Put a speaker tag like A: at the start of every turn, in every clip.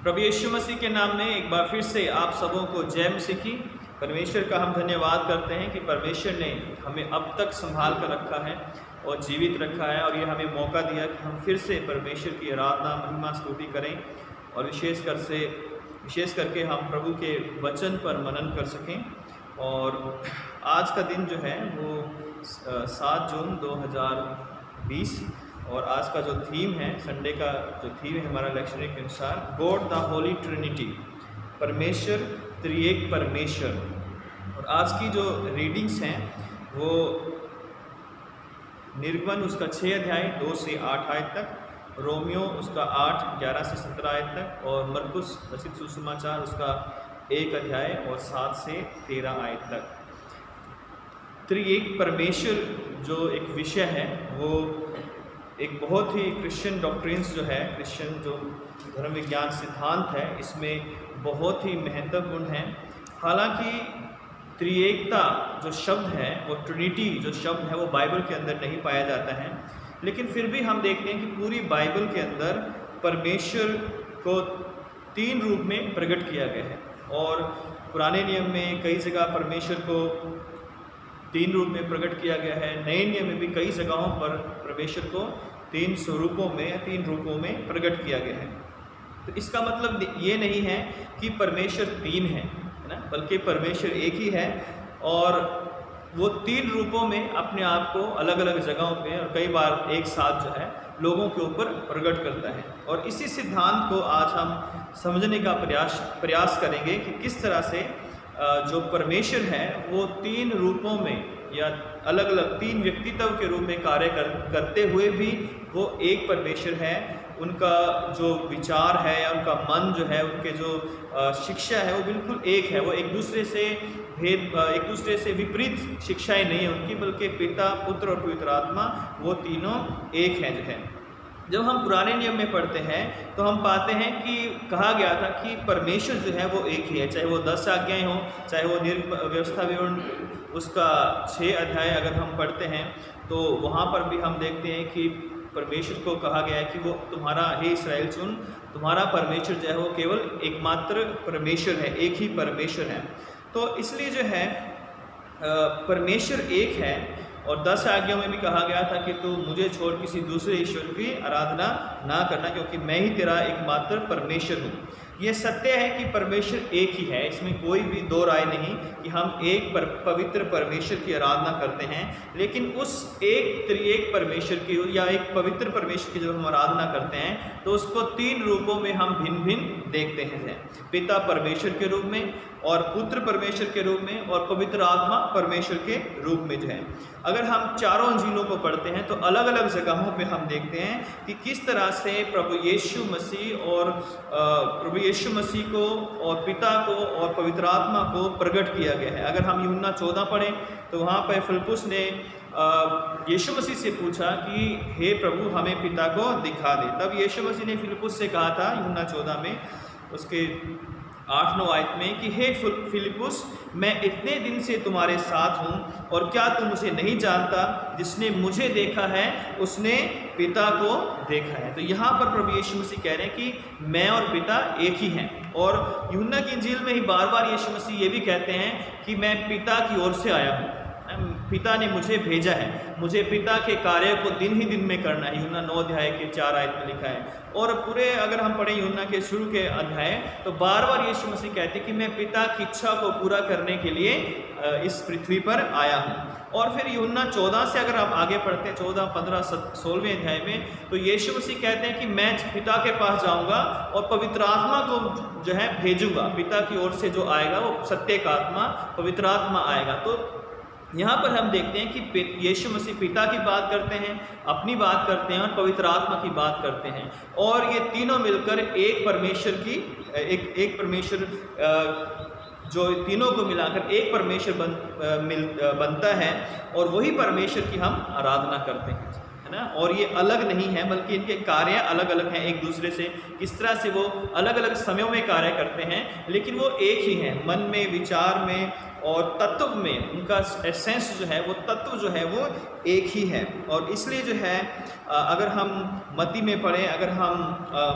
A: प्रभु यीशु मसीह के नाम में एक बार फिर से आप सबों को जय मसीह की। परमेश्वर का हम धन्यवाद करते हैं कि परमेश्वर ने हमें अब तक संभाल कर रखा है और जीवित रखा है, और ये हमें मौका दिया कि हम फिर से परमेश्वर की आराधना महिमा स्तुति करें और विशेष करके हम प्रभु के वचन पर मनन कर सकें। और आज का दिन जो है वो 7 जून 2020 और आज का जो थीम है, संडे का जो थीम है हमारा लेक्चर के अनुसार, गॉड द होली ट्रिनिटी, परमेश्वर त्रिएक परमेश्वर। और आज की जो रीडिंग्स हैं वो निर्गमन उसका 6 अध्याय 2 से 8 आयत तक, रोमियो उसका 8 11 से 17 आयत तक, और मरकुस रचित सुसमाचार उसका 1 अध्याय और 7 से 13 आयत तक। त्रिएक परमेश्वर जो एक विषय है वो एक बहुत ही क्रिश्चियन डॉक्ट्रिन्स जो है, क्रिश्चियन जो धर्म विज्ञान सिद्धांत है, इसमें बहुत ही महत्वपूर्ण है। हालांकि त्रिएकता जो शब्द है, वो ट्रिनिटी जो शब्द है, वो बाइबल के अंदर नहीं पाया जाता है, लेकिन फिर भी हम देखते हैं कि पूरी बाइबल के अंदर परमेश्वर को 3 रूप में प्रकट किया गया है। और पुराने नियम में कई जगह परमेश्वर को 3 रूप में प्रकट किया गया है। नए नियम में भी कई जगहों पर परमेश्वर को 3 स्वरूपों में या 3 रूपों में प्रकट किया गया है। तो इसका मतलब ये नहीं है कि परमेश्वर 3 है ना, बल्कि परमेश्वर एक ही है, और वो 3 रूपों में अपने आप को अलग अलग जगहों पे और कई बार एक साथ जो है लोगों के ऊपर प्रकट करता है। और इसी सिद्धांत को आज हम समझने का प्रयास करेंगे कि किस तरह से जो परमेश्वर है वो 3 रूपों में या अलग अलग 3 व्यक्तित्व के रूप में कार्य करते हुए भी वो एक परमेश्वर है। उनका जो विचार है या उनका मन जो है, उनके जो शिक्षा है वो बिल्कुल एक है। वो एक दूसरे से विपरीत शिक्षाएं नहीं है उनकी, बल्कि पिता, पुत्र और पवित्र आत्मा वो तीनों एक हैं जो है। जब हम पुराने नियम में पढ़ते हैं तो हम पाते हैं कि कहा गया था कि परमेश्वर जो है वो एक ही है, चाहे वो 10 आज्ञाएं हों, चाहे वो व्यवस्था विवरण उसका 6 अध्याय अगर हम पढ़ते हैं तो वहाँ पर भी हम देखते हैं कि परमेश्वर को कहा गया है कि वो तुम्हारा, हे इस्राएल सुन, तुम्हारा परमेश्वर जो है वो केवल एकमात्र परमेश्वर है, एक ही परमेश्वर है। तो इसलिए जो है परमेश्वर एक है। और 10 आज्ञाओं में भी कहा गया था कि तू मुझे छोड़ किसी दूसरे ईश्वर की आराधना ना करना, क्योंकि मैं ही तेरा एकमात्र परमेश्वर हूँ। ये सत्य है कि परमेश्वर एक ही है, इसमें कोई भी दो राय नहीं कि हम एक पवित्र परमेश्वर की आराधना करते हैं। लेकिन उस एक त्रिएक परमेश्वर की या एक पवित्र परमेश्वर की जब हम आराधना करते हैं तो उसको 3 रूपों में हम भिन्न भिन्न देखते हैं। पिता परमेश्वर के रूप में, और पुत्र परमेश्वर के रूप में, और पवित्र आत्मा परमेश्वर के रूप में जो है। अगर हम चारों अंजीलों को पढ़ते हैं तो अलग अलग जगहों पे हम देखते हैं कि किस तरह से प्रभु यीशु मसीह को और पिता को और पवित्र आत्मा को प्रकट किया गया है। अगर हम यूहन्ना 14 पढ़ें तो वहाँ पर फिलिप्पुस ने यीशु मसीह से पूछा कि हे प्रभु, हमें पिता को दिखा दे। तब यीशु मसीह ने फिलिप्पुस से कहा था यूहन्ना 14 में उसके 8-9 आयत में कि हे फिलिप्पुस, मैं इतने दिन से तुम्हारे साथ हूँ और क्या तुम मुझे नहीं जानता? जिसने मुझे देखा है उसने पिता को देखा है। तो यहाँ पर प्रभु यीशु मसीह कह रहे हैं कि मैं और पिता एक ही हैं। और यूहन्ना की इंजील में ही बार बार यीशु मसीह ये भी कहते हैं कि मैं पिता की ओर से आया हूँ, पिता ने मुझे भेजा है, मुझे पिता के कार्य को दिन ही दिन में करना है। यूहन्ना 9 अध्याय के 4 आयत में लिखा है। और पूरे अगर हम पढ़ें यूहन्ना के शुरू के अध्याय तो बार बार यीशु मसीह कहते हैं कि मैं पिता की इच्छा को पूरा करने के लिए इस पृथ्वी पर आया हूँ। और फिर यूहन्ना 14 से अगर आप आगे पढ़ते हैं 14, 15, 16वें अध्याय में, तो यीशु मसीह कहते हैं कि मैं पिता के पास जाऊँगा और पवित्र आत्मा को जो है भेजूँगा। पिता की ओर से जो आएगा वो सत्य का आत्मा, पवित्र आत्मा आएगा। तो यहाँ पर हम देखते हैं कि यीशु मसीह पिता की बात करते हैं, अपनी बात करते हैं और पवित्र आत्मा की बात करते हैं, और ये तीनों मिलकर एक परमेश्वर की एक परमेश्वर जो तीनों को मिलाकर एक परमेश्वर बनता है, और वही परमेश्वर की हम आराधना करते हैं, है है ना। और ये अलग नहीं है, बल्कि इनके कार्य अलग अलग हैं एक दूसरे से। किस तरह से वो अलग अलग समयों में कार्य करते हैं, लेकिन वो एक ही हैं, मन में, विचार में और तत्व में। उनका एसेंस जो है, वो तत्व जो है वो एक ही है। और इसलिए जो है अगर हम मत्ती में पढ़ें, अगर हम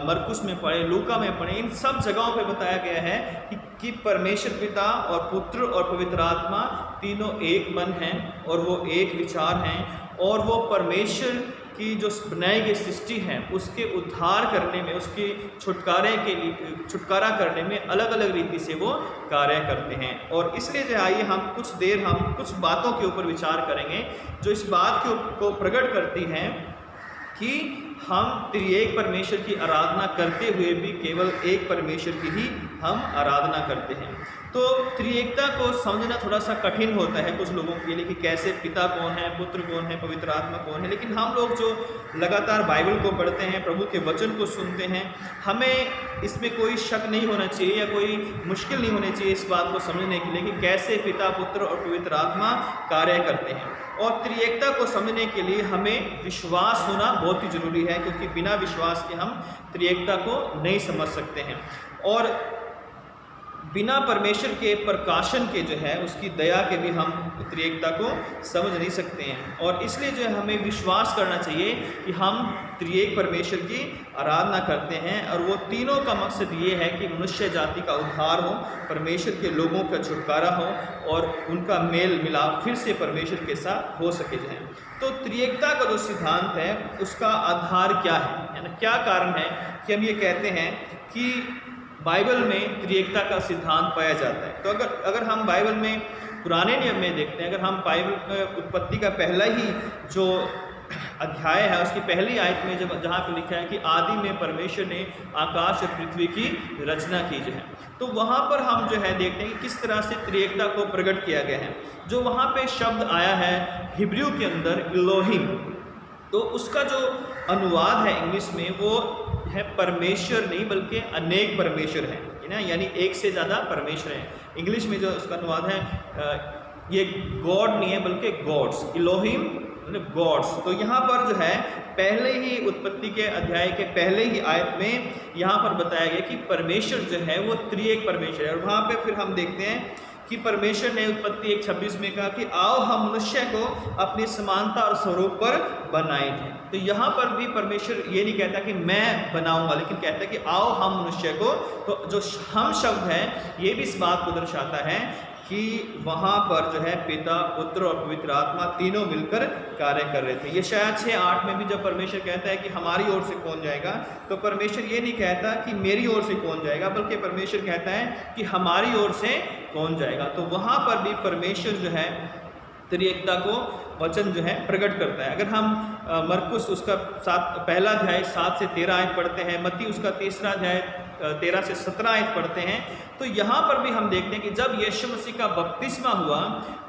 A: मरकुस में पढ़ें, लूका में पढ़ें, इन सब जगहों पे बताया गया है कि परमेश्वर पिता और पुत्र और पवित्र आत्मा तीनों एक मन हैं और वो एक विचार हैं। और वो परमेश्वर की जो बनाई गई सृष्टि है उसके उद्धार करने में, उसके छुटकारा करने में अलग अलग रीति से वो कार्य करते हैं। और इसलिए जो आइए हम कुछ बातों के ऊपर विचार करेंगे जो इस बात को प्रकट करती हैं कि हम त्रिएक परमेश्वर की आराधना करते हुए भी केवल एक परमेश्वर की ही हम आराधना करते हैं। तो त्रिएकता को समझना थोड़ा सा कठिन होता है कुछ लोगों के लिए कि कैसे पिता कौन है, पुत्र कौन है, पवित्र आत्मा कौन है। लेकिन हम लोग जो लगातार बाइबल को पढ़ते हैं, प्रभु के वचन को सुनते हैं, हमें इसमें कोई शक नहीं होना चाहिए या कोई मुश्किल नहीं होनी चाहिए इस बात को समझने के लिए कि कैसे पिता, पुत्र और पवित्र आत्मा कार्य करते हैं। और त्रिएकता को समझने के लिए हमें विश्वास होना बहुत ही जरूरी है, क्योंकि बिना विश्वास के हम त्रिएकता को नहीं समझ सकते हैं। और बिना परमेश्वर के प्रकाशन के जो है, उसकी दया के भी हम त्रिएकता को समझ नहीं सकते हैं। और इसलिए जो है हमें विश्वास करना चाहिए कि हम त्रिएक परमेश्वर की आराधना करते हैं। और वो तीनों का मकसद ये है कि मनुष्य जाति का उद्धार हो, परमेश्वर के लोगों का छुटकारा हो और उनका मेल मिलाप फिर से परमेश्वर के साथ हो सके जाए। तो त्रिएकता का जो सिद्धांत है उसका आधार क्या है ना, क्या कारण है कि हम ये कहते हैं कि बाइबल में त्रिएकता का सिद्धांत पाया जाता है। तो अगर हम बाइबल में पुराने नियम में देखते हैं, अगर हम बाइबल उत्पत्ति का पहला ही जो अध्याय है उसकी पहली आयत में जहाँ पे लिखा है कि आदि में परमेश्वर ने आकाश और पृथ्वी की रचना की जो है, तो वहाँ पर हम जो है देखते हैं कि किस तरह से त्रिएकता को प्रकट किया गया है। जो वहाँ पे शब्द आया है हिब्रू के अंदर इलोहिम, तो उसका जो अनुवाद है इंग्लिश में वो है परमेश्वर नहीं बल्कि अनेक परमेश्वर है ना, यानी एक से ज़्यादा परमेश्वर है। इंग्लिश में जो उसका अनुवाद है ये गॉड नहीं है बल्कि गॉड्स, इलोहिम मतलब गॉड्स। तो यहाँ पर जो है पहले ही उत्पत्ति के अध्याय के पहले ही आयत में यहाँ पर बताया गया कि परमेश्वर जो है वो त्रिएक परमेश्वर है। और वहाँ पे फिर हम देखते हैं कि परमेश्वर ने उत्पत्ति 1:26 में कहा कि आओ हम मनुष्य को अपनी समानता और स्वरूप पर बनाए थे। तो यहाँ पर भी परमेश्वर ये नहीं कहता कि मैं बनाऊंगा, लेकिन कहता है कि आओ हम मनुष्य को। तो जो हम शब्द है ये भी इस बात को दर्शाता है कि वहाँ पर जो है पिता, पुत्र और पवित्र आत्मा तीनों मिलकर कार्य कर रहे थे। ये शायद 6:8 में भी जब परमेश्वर कहता है कि हमारी ओर से कौन जाएगा, तो परमेश्वर ये नहीं कहता कि मेरी ओर से कौन जाएगा, बल्कि परमेश्वर कहता है कि हमारी ओर से कौन जाएगा। तो वहाँ पर भी परमेश्वर जो है त्रिएकता को वचन जो है प्रकट करता है। अगर हम मरकुस उसका पहला अध्याय 7 से 13 आयत पढ़ते हैं, मत्ती उसका तीसरा अध्याय 13 से 17 आयत पढ़ते हैं, तो यहाँ पर भी हम देखते हैं कि जब यीशु मसीह का बपतिस्मा हुआ,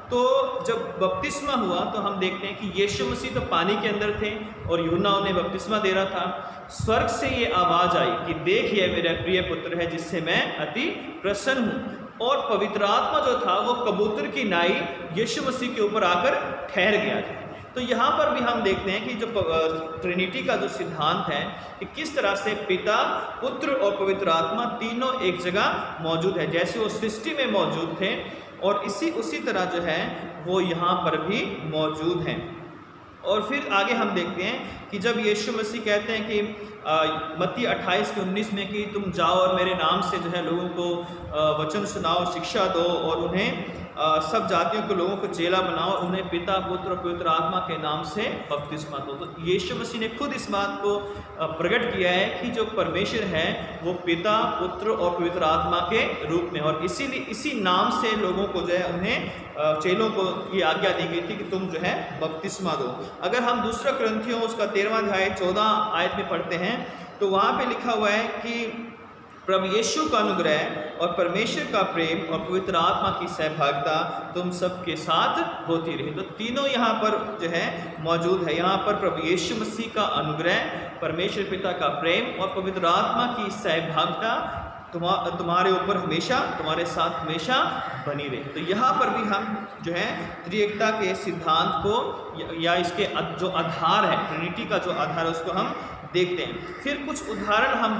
A: तो जब बपतिस्मा हुआ तो हम देखते हैं कि यीशु मसीह तो पानी के अंदर थे और यूहन्ना उन्हें बपतिस्मा दे रहा था। स्वर्ग से ये आवाज़ आई कि देखिए मेरा प्रिय पुत्र है जिससे मैं अति प्रसन्न हूँ। और पवित्र आत्मा जो था वो कबूतर की नाई यीशु मसीह के ऊपर आकर ठहर गया था। तो यहाँ पर भी हम देखते हैं कि जो ट्रिनिटी का जो सिद्धांत है कि किस तरह से पिता, पुत्र और पवित्र आत्मा तीनों एक जगह मौजूद है, जैसे वो सृष्टि में मौजूद थे और उसी तरह जो है वो यहाँ पर भी मौजूद हैं। और फिर आगे हम देखते हैं कि जब यीशु मसीह कहते हैं कि मत्ती 28:19 में कि तुम जाओ और मेरे नाम से जो है लोगों को वचन सुनाओ, शिक्षा दो और उन्हें सब जातियों के लोगों को चेला बनाओ, उन्हें पिता, पुत्र और पवित्र आत्मा के नाम से बपतिस्मा दो। तो यीशु मसीह ने खुद इस बात को प्रकट किया है कि जो परमेश्वर है वो पिता, पुत्र और पवित्र आत्मा के रूप में, और इसीलिए इसी नाम से लोगों को जो है उन्हें चेलों को ये आज्ञा दी गई थी कि तुम जो है बपतिस्मा दो। अगर हम दूसरा कुरिन्थियों उसका 13वां अध्याय 14 आयत में पढ़ते हैं तो वहाँ पे लिखा हुआ है कि प्रभु यीशु का अनुग्रह और परमेश्वर का प्रेम और पवित्र आत्मा की सहभागिता तुम सबके साथ होती रही। तो तीनों यहाँ पर जो है मौजूद है। यहाँ पर प्रभु यीशु मसीह का अनुग्रह, परमेश्वर पिता का प्रेम और पवित्र आत्मा की सहभागिता तुम्हारे ऊपर हमेशा, तुम्हारे साथ हमेशा बनी रहे। तो यहाँ पर भी हम जो है त्रिएकता के सिद्धांत को या इसके जो आधार है, ट्रिनिटी का जो आधार है, उसको हम देखते हैं। फिर कुछ उदाहरण हम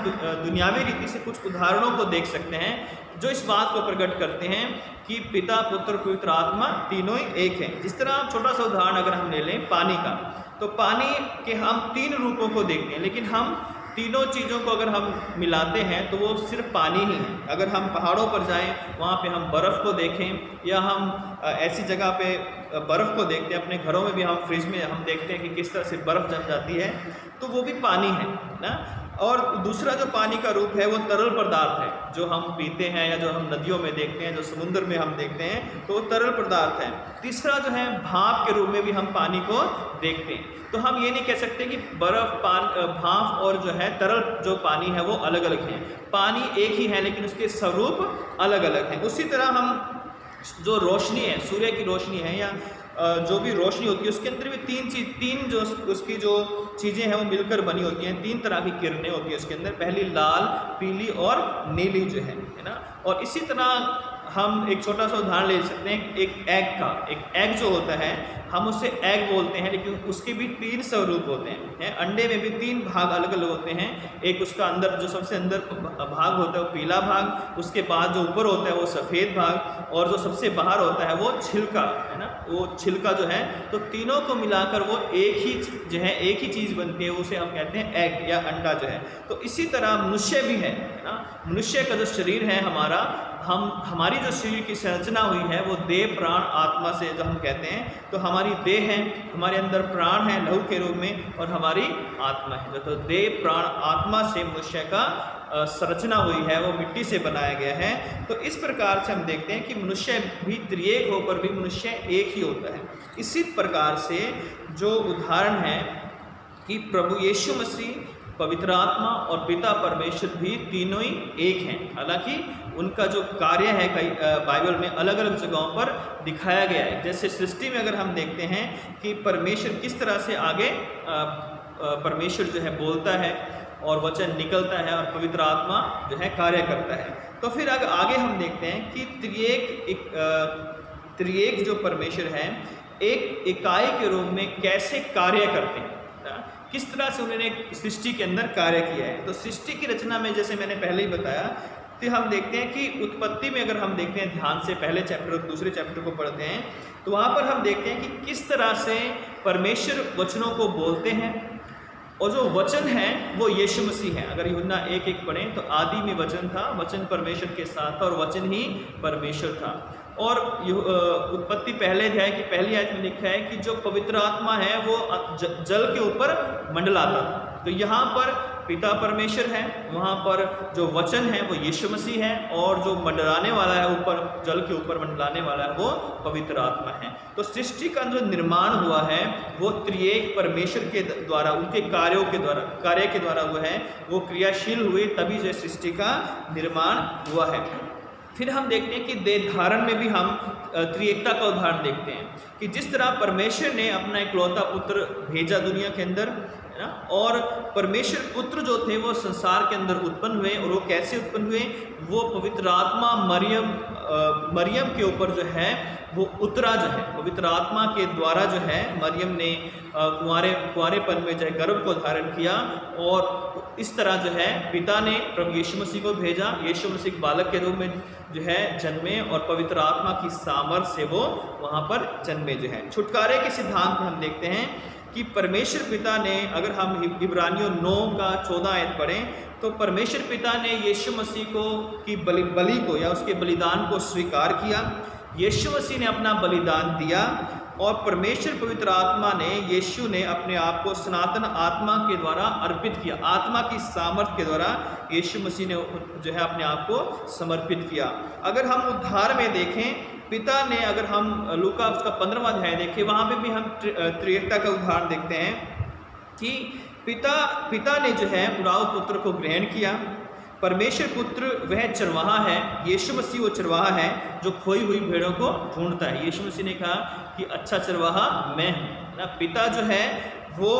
A: दुनियावी रीति से कुछ उदाहरणों को देख सकते हैं जो इस बात को प्रकट करते हैं कि पिता, पुत्र, पवित्र आत्मा तीनों ही एक हैं। जिस तरह छोटा सा उदाहरण अगर हम ले लें पानी का, तो पानी के हम तीन रूपों को देखते हैं, लेकिन हम तीनों चीज़ों को अगर हम मिलाते हैं तो वो सिर्फ पानी ही है। अगर हम पहाड़ों पर जाएं, वहाँ पे हम बर्फ़ को देखें, या हम ऐसी जगह पे बर्फ़ को देखते हैं, अपने घरों में भी हम फ्रिज में हम देखते हैं कि किस तरह से बर्फ़ जम जाती है, तो वो भी पानी है ना। और दूसरा जो पानी का रूप है वो तरल पदार्थ है, जो हम पीते हैं या जो हम नदियों में देखते हैं, जो समुद्र में हम देखते हैं, तो वो तरल पदार्थ है। तीसरा जो है भाप के रूप में भी हम पानी को देखते हैं। तो हम ये नहीं कह सकते कि बर्फ़, भाप और जो है तरल जो पानी है वो अलग अलग हैं। पानी एक ही है लेकिन उसके स्वरूप अलग अलग हैं। उसी तरह हम जो रोशनी है, सूर्य की रोशनी है या जो भी रोशनी होती है, उसके अंदर भी तीन जो उसकी जो चीज़ें हैं वो मिलकर बनी होती हैं। तीन तरह की किरणें होती है उसके अंदर, पहली लाल, पीली और नीली जो है ना। और इसी तरह हम एक छोटा सा उदाहरण ले सकते हैं एक एग का। एक एग जो होता है हम उसे एग बोलते हैं, लेकिन उसके भी तीन स्वरूप होते हैं। अंडे में भी तीन भाग अलग अलग होते हैं। एक उसका अंदर जो सबसे अंदर भाग होता है वो पीला भाग, उसके बाद जो ऊपर होता है वो सफ़ेद भाग, और जो सबसे बाहर होता है वो छिलका है ना, वो छिलका जो है। तो तीनों को मिलाकर वो एक ही जो है एक ही चीज़ बनती है, उसे हम कहते हैं एग या अंडा जो है। तो इसी तरह मनुष्य भी है ना। मनुष्य का जो शरीर है हमारी जो शरीर की संरचना हुई है वो देह, प्राण, आत्मा से जो हम कहते हैं। तो हमारी देह है, हमारे अंदर प्राण है लहू के रूप में, और हमारी आत्मा है। तो देह, प्राण, आत्मा से मनुष्य का संरचना हुई है, वो मिट्टी से बनाया गया है। तो इस प्रकार से हम देखते हैं कि मनुष्य भी त्रिएक होकर भी मनुष्य एक ही होता है। इसी प्रकार से जो उदाहरण है कि प्रभु यीशु मसीह, पवित्र आत्मा और पिता परमेश्वर भी तीनों ही एक हैं। हालांकि उनका जो कार्य है कई बाइबल में अलग अलग जगहों पर दिखाया गया है। जैसे सृष्टि में अगर हम देखते हैं कि परमेश्वर किस तरह से आगे परमेश्वर जो है बोलता है और वचन निकलता है, और पवित्र आत्मा जो है कार्य करता है। तो फिर आगे हम देखते हैं कि त्रिएक जो परमेश्वर है एक इकाई के रूप में कैसे कार्य करते हैं, किस तरह से उन्होंने सृष्टि के अंदर कार्य किया है। तो सृष्टि की रचना में जैसे मैंने पहले ही बताया, तो हम देखते हैं कि उत्पत्ति में अगर हम देखते हैं ध्यान से, पहले चैप्टर और दूसरे चैप्टर को पढ़ते हैं, तो वहाँ पर हम देखते हैं कि किस तरह से परमेश्वर वचनों को बोलते हैं, और जो वचन है वो यीशु मसीह है। अगर यूहन्ना 1:1 पढ़ें तो आदि में वचन था, वचन परमेश्वर के साथ था और वचन ही परमेश्वर था। और उत्पत्ति पहले अध्याय की पहली आयत में लिखा है कि जो पवित्र आत्मा है वो जल के ऊपर मंडलाता था। तो यहाँ पर पिता परमेश्वर है, वहाँ पर जो वचन है वो यीशु मसीह है, और जो मंडलाने वाला है ऊपर, जल के ऊपर मंडलाने वाला है वो पवित्र आत्मा है। तो सृष्टि का जो निर्माण हुआ है वो त्रिएक परमेश्वर के द्वारा, उनके कार्य के द्वारा हुआ है, वो क्रियाशील हुए, तभी जो सृष्टि का निर्माण हुआ है। फिर हम देखते हैं कि देह धारण में भी हम त्रिएकता का उदाहरण देखते हैं कि जिस तरह परमेश्वर ने अपना इकलौता पुत्र भेजा दुनिया के अंदर, है ना, और परमेश्वर पुत्र जो थे वो संसार के अंदर उत्पन्न हुए, और वो कैसे उत्पन्न हुए, वो पवित्र आत्मा मरियम के ऊपर जो है वो उतरा, जो है पवित्र आत्मा के द्वारा जो है मरियम ने कुंवारेपन में जो है गर्भ को धारण किया, और इस तरह जो है पिता ने प्रभु यीशु मसीह को भेजा। यीशु मसीह बालक के रूप में जो है जन्मे, और पवित्र आत्मा की सामर्थ्य से वो वहाँ पर जन्मे जो है। छुटकारे के सिद्धांत में हम देखते हैं कि परमेश्वर पिता ने, अगर हम इब्रानियों 9:14 आयत पढ़ें, तो परमेश्वर पिता ने यीशु मसीह की बलि को या उसके बलिदान को स्वीकार किया। यीशु मसीह ने अपना बलिदान दिया, और परमेश्वर पवित्र आत्मा ने, यीशु ने अपने आप को सनातन आत्मा के द्वारा अर्पित किया। आत्मा की सामर्थ्य के द्वारा यीशु मसीह ने जो है अपने आप को समर्पित किया। अगर हम उद्धार में देखें, पिता ने, अगर हम लूका उसका 15वां अध्याय देखें, वहाँ पे भी हम त्रिएकता का उदाहरण देखते हैं कि पिता ने जो है उराव पुत्र को ग्रहण किया, परमेश्वर पुत्र वह चरवाहा है, यीशु मसीह वो चरवाहा है जो खोई हुई भेड़ों को ढूंढता है। यीशु मसीह ने कहा कि अच्छा चरवाहा मैं हूँ ना। पिता जो है वो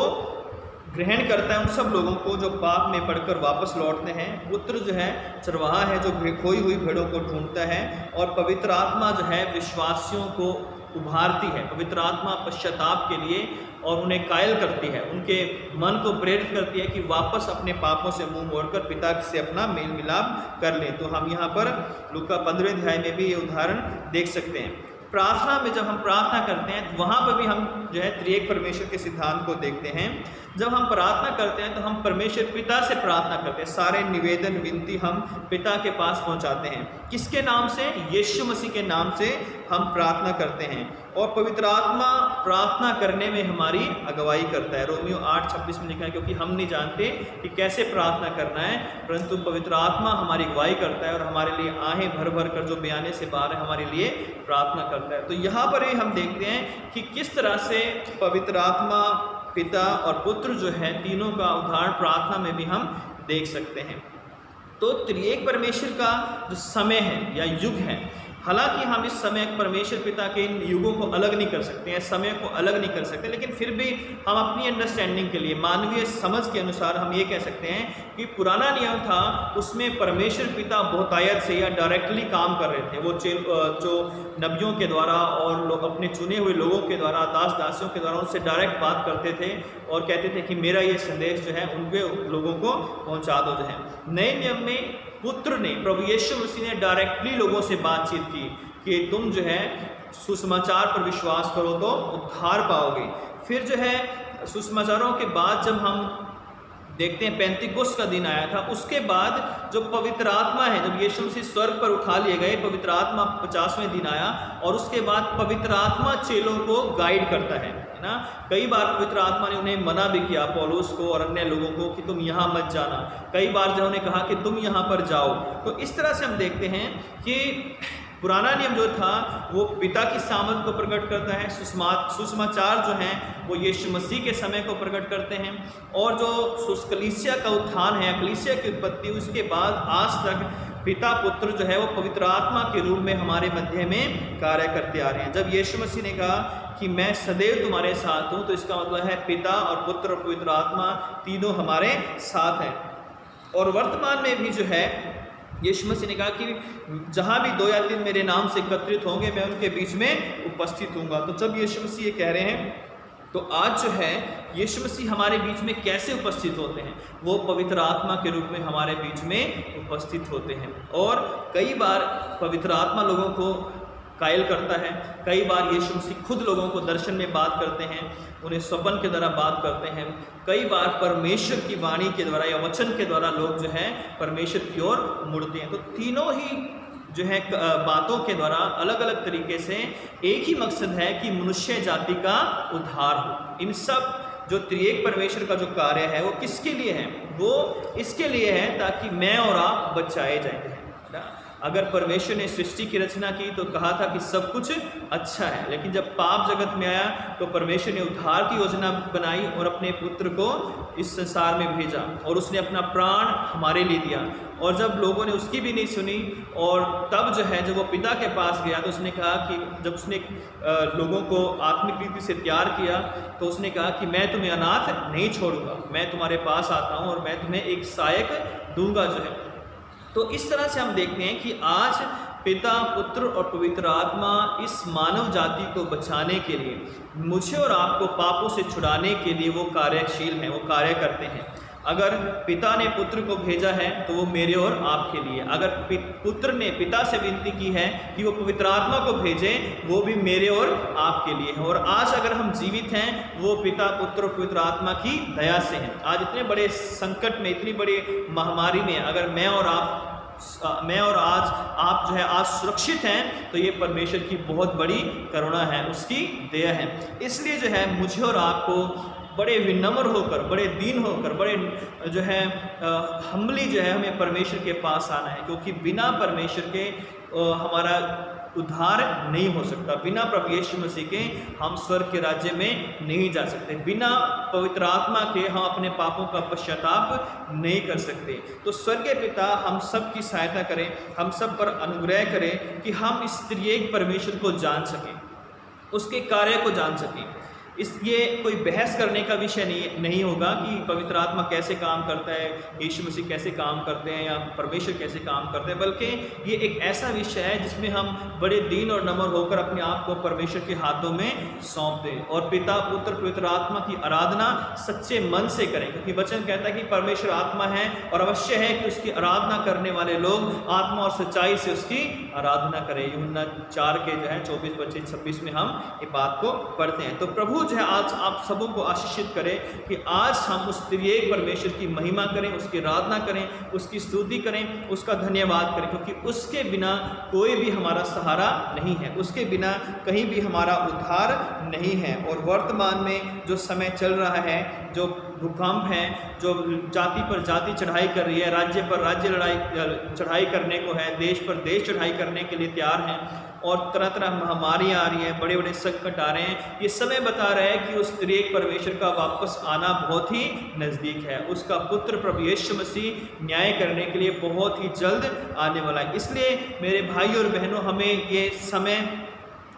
A: ग्रहण करता है उन सब लोगों को जो पाप में पड़कर वापस लौटते हैं। पुत्र जो है चरवाहा है जो खोई हुई भेड़ों को ढूंढता है, और पवित्र आत्मा जो है विश्वासियों को उभारती है। पवित्र आत्मा पश्चाताप के लिए और उन्हें कायल करती है, उनके मन को प्रेरित करती है कि वापस अपने पापों से मुंह मोड़कर पिता से अपना मेल मिलाप कर लें। तो हम यहाँ पर लूका 15वें अध्याय में भी ये उदाहरण देख सकते हैं। प्रार्थना में जब हम प्रार्थना करते हैं तो वहाँ पर भी हम जो है त्रिएक परमेश्वर के सिद्धांत को देखते हैं। जब हम प्रार्थना करते हैं तो हम परमेश्वर पिता से प्रार्थना करते हैं, सारे निवेदन विनती हम पिता के पास पहुँचाते हैं। किसके नाम से? यीशु मसीह के नाम से हम प्रार्थना करते हैं, और पवित्र आत्मा प्रार्थना करने में हमारी अगुवाई करता है। रोमियो 8:26 में लिखा है, क्योंकि हम नहीं जानते कि कैसे प्रार्थना करना है, परंतु पवित्र आत्मा हमारी अगुवाई करता है और हमारे लिए आहें भर भर कर जो बयाने से बाहर है हमारे लिए प्रार्थना करता है। तो यहाँ पर ही हम देखते हैं कि किस तरह से पवित्र आत्मा, पिता और पुत्र जो है तीनों का उदाहरण प्रार्थना में भी हम देख सकते हैं। तो त्रिएक परमेश्वर का जो समय है या युग है, हालांकि हम इस समय परमेश्वर पिता के इन युगों को अलग नहीं कर सकते हैं, समय को अलग नहीं कर सकते, लेकिन फिर भी हम अपनी अंडरस्टैंडिंग के लिए, मानवीय समझ के अनुसार हम ये कह सकते हैं कि पुराना नियम था उसमें परमेश्वर पिता बहुतायत से या डायरेक्टली काम कर रहे थे। वो जो नबियों के द्वारा और लोग अपने चुने हुए लोगों के द्वारा, दास दासियों के द्वारा उनसे डायरेक्ट बात करते थे और कहते थे कि मेरा ये संदेश जो है उनके लोगों को पहुँचा दो। जो है नए नियम में पुत्र ने, प्रभु यीशु मसीह ने डायरेक्टली लोगों से बातचीत की कि तुम जो है सुसमाचार पर विश्वास करो तो उद्धार पाओगे। फिर जो है सुसमाचारों के बाद जब हम देखते हैं पेंतिकुस्त का दिन आया था, उसके बाद जो पवित्र आत्मा है, जब यीशु मसीह स्वर्ग पर उठा लिए गए, पवित्र आत्मा 50वें दिन आया, और उसके बाद पवित्र आत्मा चेलों को गाइड करता है ना। कई बार पवित्र आत्मा ने उन्हें मना भी किया, पौलुस को और अन्य लोगों को, कि तुम यहाँ मत जाना। कई बार जो उन्हें कहा कि तुम यहाँ पर जाओ। तो इस तरह से हम देखते हैं कि पुराना नियम जो था वो पिता की सामर्थ को प्रकट करता है, सुसमाचार जो हैं वो यीशु मसीह के समय को प्रकट करते हैं, और जो कलीसिया का उत्थान है, कलीसिया की उत्पत्ति, उसके बाद आज तक पिता पुत्र जो है वो पवित्र आत्मा के रूप में हमारे मध्य में कार्य करते आ रहे हैं। जब यीशु मसीह ने कहा कि मैं सदैव तुम्हारे साथ हूँ, तो इसका मतलब है पिता और पुत्र और पवित्र आत्मा तीनों हमारे साथ हैं। और वर्तमान में भी जो है यीशु मसीह ने कहा कि जहाँ भी 2 या 3 मेरे नाम से एकत्रित होंगे मैं उनके बीच में उपस्थित हूँगा। तो जब यीशु मसीह ये कह रहे हैं, तो आज जो है यीशु मसीह हमारे बीच में कैसे उपस्थित होते हैं? वो पवित्र आत्मा के रूप में हमारे बीच में उपस्थित होते हैं। और कई बार पवित्र आत्मा लोगों को कायल करता है, कई बार यीशु मसीह खुद लोगों को दर्शन में बात करते हैं, उन्हें स्वप्न के द्वारा बात करते हैं, कई बार परमेश्वर की वाणी के द्वारा या वचन के द्वारा लोग जो है परमेश्वर की ओर मुड़ते हैं। तो तीनों ही जो है बातों के द्वारा अलग अलग तरीके से एक ही मकसद है कि मनुष्य जाति का उद्धार हो। इन सब जो त्रिएक परमेश्वर का जो कार्य है वो किसके लिए है? वो इसके लिए है ताकि मैं और आप बचाए जाएंगे। अगर परमेश्वर ने सृष्टि की रचना की तो कहा था कि सब कुछ अच्छा है, लेकिन जब पाप जगत में आया तो परमेश्वर ने उद्धार की योजना बनाई और अपने पुत्र को इस संसार में भेजा, और उसने अपना प्राण हमारे लिए दिया। और जब लोगों ने उसकी भी नहीं सुनी, और तब जो है जब वो पिता के पास गया तो उसने कहा कि जब उसने लोगों को आत्मिक रीति से तैयार किया तो उसने कहा कि मैं तुम्हें अनाथ नहीं छोड़ूंगा, मैं तुम्हारे पास आता हूँ और मैं तुम्हें एक सहायक दूंगा जो है। तो इस तरह से हम देखते हैं कि आज पिता, पुत्र और पवित्र आत्मा इस मानव जाति को बचाने के लिए, मुझे और आपको पापों से छुड़ाने के लिए वो कार्यशील हैं, वो कार्य करते हैं। अगर पिता ने पुत्र को भेजा है तो वो मेरे और आपके लिए, अगर पुत्र ने पिता से विनती की है कि वो पवित्र आत्मा को भेजे, वो भी मेरे और आपके लिए है। और आज अगर हम जीवित हैं वो पिता, पुत्र और पवित्र आत्मा की दया से हैं। आज इतने बड़े संकट में, इतनी बड़ी महामारी में अगर मैं और आज आप जो है आज सुरक्षित हैं तो ये परमेश्वर की बहुत बड़ी करुणा है, उसकी दया है। इसलिए जो है मुझे और आपको बड़े विनम्र होकर, बड़े दीन होकर, बड़े जो है हम्बली जो है हमें परमेश्वर के पास आना है, क्योंकि बिना परमेश्वर के हमारा उद्धार नहीं हो सकता। बिना प्रभु यीशु मसीह के हम स्वर्ग के राज्य में नहीं जा सकते। बिना पवित्र आत्मा के हम अपने पापों का पश्चाताप नहीं कर सकते। तो स्वर्गीय पिता हम सब की सहायता करें, हम सब पर अनुग्रह करें कि हम इस त्रिएक परमेश्वर को जान सकें, उसके कार्य को जान सकें। ये कोई बहस करने का विषय नहीं होगा कि पवित्र आत्मा कैसे काम करता है, यीशु मसीह कैसे काम करते हैं या परमेश्वर कैसे काम करते हैं, बल्कि ये एक ऐसा विषय है जिसमें हम बड़े दीन और नम्र होकर अपने आप को परमेश्वर के हाथों में सौंप दें और पिता पुत्र पवित्र आत्मा की आराधना सच्चे मन से करें। क्योंकि वचन कहता है कि परमेश्वर आत्मा है और अवश्य है कि उसकी आराधना करने वाले लोग आत्मा और सच्चाई से उसकी आराधना करें। यूहन्ना 4 के 24-26 में हम ये बात को पढ़ते हैं। तो प्रभु जो है आज आप सबों को आशीषित करें कि आज हम उस त्रिएक परमेश्वर की महिमा करें, उसकी आराधना करें, उसकी स्तुति करें, उसका धन्यवाद करें, क्योंकि उसके बिना कोई भी हमारा सहारा नहीं है, उसके बिना कहीं भी हमारा उद्धार नहीं है। और वर्तमान में जो समय चल रहा है, जो भूकंप है, जो जाति पर जाति चढ़ाई कर रही है, राज्य पर राज्य चढ़ाई करने को है, देश पर देश चढ़ाई करने के लिए तैयार हैं और तरह तरह महामारियाँ आ रही हैं, बड़े बड़े संकट आ रहे हैं, ये समय बता रहा है कि उस त्रिएक परमेश्वर का वापस आना बहुत ही नज़दीक है। उसका पुत्र प्रभु यीशु मसीह न्याय करने के लिए बहुत ही जल्द आने वाला है। इसलिए मेरे भाई और बहनों, हमें ये समय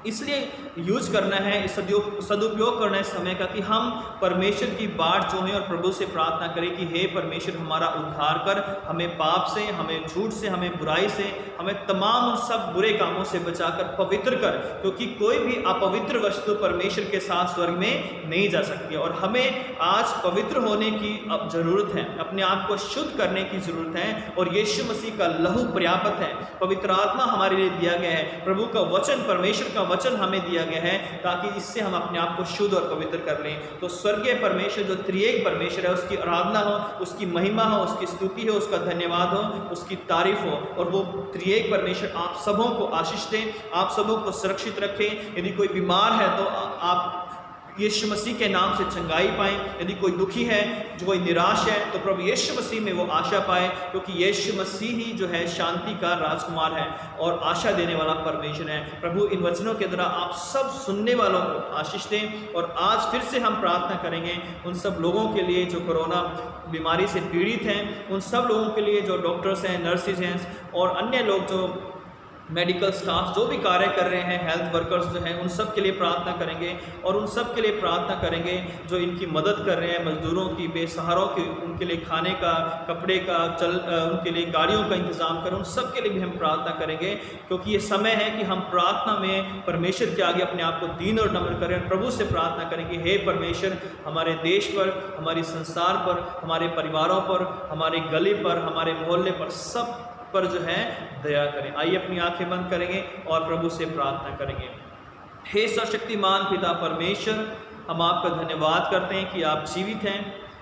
A: इसलिए यूज करना है, सदुपयोग करना है समय का कि हम परमेश्वर की बाट जोहें और प्रभु से प्रार्थना करें कि हे परमेश्वर हमारा उद्धार कर, हमें पाप से, हमें झूठ से, हमें बुराई से, हमें तमाम उन सब बुरे कामों से बचाकर पवित्र कर, क्योंकि कोई भी अपवित्र वस्तु परमेश्वर के साथ स्वर्ग में नहीं जा सकती। और हमें आज पवित्र होने की अब ज़रूरत है, अपने आप को शुद्ध करने की ज़रूरत है और यीशु मसीह का लहू पर्याप्त है। पवित्र आत्मा हमारे लिए दिया गया है, प्रभु का वचन, परमेश्वर का वचन हमें दिया गया है ताकि इससे हम अपने आप को शुद्ध और पवित्र कर लें। तो स्वर्गीय परमेश्वर जो त्रिएक परमेश्वर है, उसकी आराधना हो, उसकी महिमा हो, उसकी स्तुति हो, उसका धन्यवाद हो, उसकी तारीफ हो, और वो त्रिएक परमेश्वर आप सबों को आशीष दें, आप सबों को सुरक्षित रखें। यदि कोई बीमार है तो आप यीशु मसीह के नाम से चंगाई पाएँ। यदि कोई दुखी है, जो कोई निराश है, तो प्रभु यीशु मसीह में वो आशा पाए, क्योंकि यीशु मसीह ही जो है शांति का राजकुमार है और आशा देने वाला परमेश्वर है। प्रभु इन वचनों के द्वारा आप सब सुनने वालों को आशीष दें। और आज फिर से हम प्रार्थना करेंगे उन सब लोगों के लिए जो कोरोना बीमारी से पीड़ित हैं, उन सब लोगों के लिए जो डॉक्टर्स हैं, नर्सिस हैं और अन्य लोग जो मेडिकल स्टाफ जो भी कार्य कर रहे हैं, हेल्थ वर्कर्स जो हैं, उन सब के लिए प्रार्थना करेंगे। और उन सब के लिए प्रार्थना करेंगे जो इनकी मदद कर रहे हैं, मजदूरों की, बेसहारों की, उनके लिए खाने का, कपड़े का, उनके लिए गाड़ियों का इंतज़ाम करें। उन सब के लिए भी हम प्रार्थना करेंगे, क्योंकि ये समय है कि हम प्रार्थना में परमेश्वर के आगे अपने आप को दीन और नम्र करें और प्रभु से प्रार्थना करें कि हे परमेश्वर हमारे देश पर, हमारे संसार पर, हमारे परिवारों पर, हमारे गली पर, हमारे मोहल्ले पर, सब पर जो है दया करें। आइए अपनी आंखें बंद करेंगे और प्रभु से प्रार्थना करेंगे। हे सर्वशक्तिमान पिता परमेश्वर, हम आपका धन्यवाद करते हैं कि आप जीवित हैं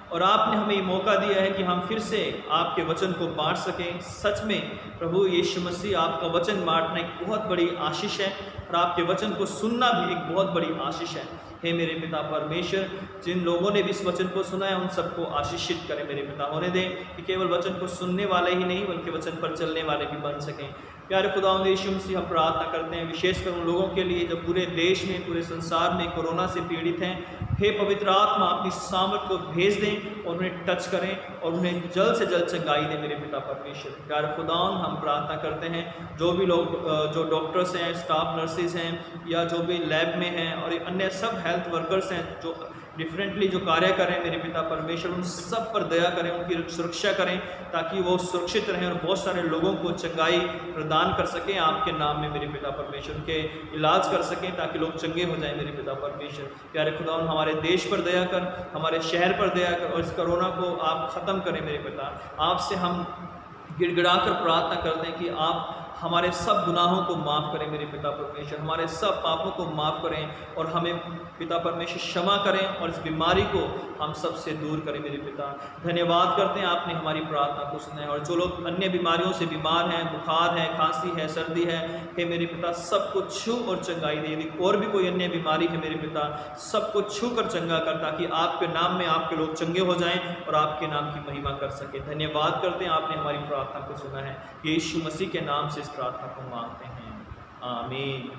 A: और आपने हमें ये मौका दिया है कि हम फिर से आपके वचन को बांट सकें। सच में प्रभु यीशु मसीह, आपका वचन बांटना एक बहुत बड़ी आशीष है और आपके वचन को सुनना भी एक बहुत बड़ी आशीष है। हे मेरे पिता परमेश्वर, जिन लोगों ने भी इस वचन को सुना है उन सबको आशीषित करें मेरे पिता। होने दें कि केवल वचन को सुनने वाले ही नहीं बल्कि वचन पर चलने वाले भी बन सकें। प्यारे खुदावंद यीशु मसीह, हम प्रार्थना करते हैं विशेषकर उन लोगों के लिए जो पूरे देश में, पूरे संसार में कोरोना से पीड़ित हैं। हे पवित्र आत्मा, अपनी सामर्थ को भेज दें और उन्हें टच करें और उन्हें जल्द से जल्द चंगाई दें मेरे पिता परमेश्वर। प्यारे खुदावंद, हम प्रार्थना करते हैं जो भी लोग, जो डॉक्टर्स हैं, स्टाफ नर्सिस हैं या जो भी लैब में हैं और अन्य सब हेल्थ वर्कर्स हैं जो डिफरेंटली जो कार्य करें मेरे पिता परमेश्वर, उन सब पर दया करें, उनकी सुरक्षा करें ताकि वो सुरक्षित रहें और बहुत सारे लोगों को चंगाई प्रदान कर सकें आपके नाम में मेरे पिता परमेश्वर, उनके इलाज कर सकें ताकि लोग चंगे हो जाएं मेरे पिता परमेश्वर। प्यारे खुदा, हमारे देश पर दया कर, हमारे शहर पर दया कर और इस कोरोना को आप ख़त्म करें मेरे पिता। आपसे हम गिड़गिड़ा कर प्रार्थना करते हैं कि आप हमारे सब गुनाहों को माफ़ करें मेरे पिता परमेश्वर, हमारे सब पापों को माफ़ करें और हमें पिता परमेश्वर क्षमा करें और इस बीमारी को हम सब से दूर करें मेरे पिता। धन्यवाद करते हैं आपने हमारी प्रार्थना को सुना है। और जो लोग अन्य बीमारियों से बीमार हैं, बुखार है, खांसी है, सर्दी है, हे मेरे पिता सबको छू और चंगाई दे। यदि और भी कोई अन्य बीमारी है मेरे पिता, सबको छू कर चंगा कर ताकि आपके नाम में आपके लोग चंगे हो जाएं और आपके नाम की महिमा कर सके। धन्यवाद करते हैं आपने हमारी प्रार्थना को सुना है। यीशु मसीह के नाम से इस प्रार्थना को मांगते हैं, आमीन।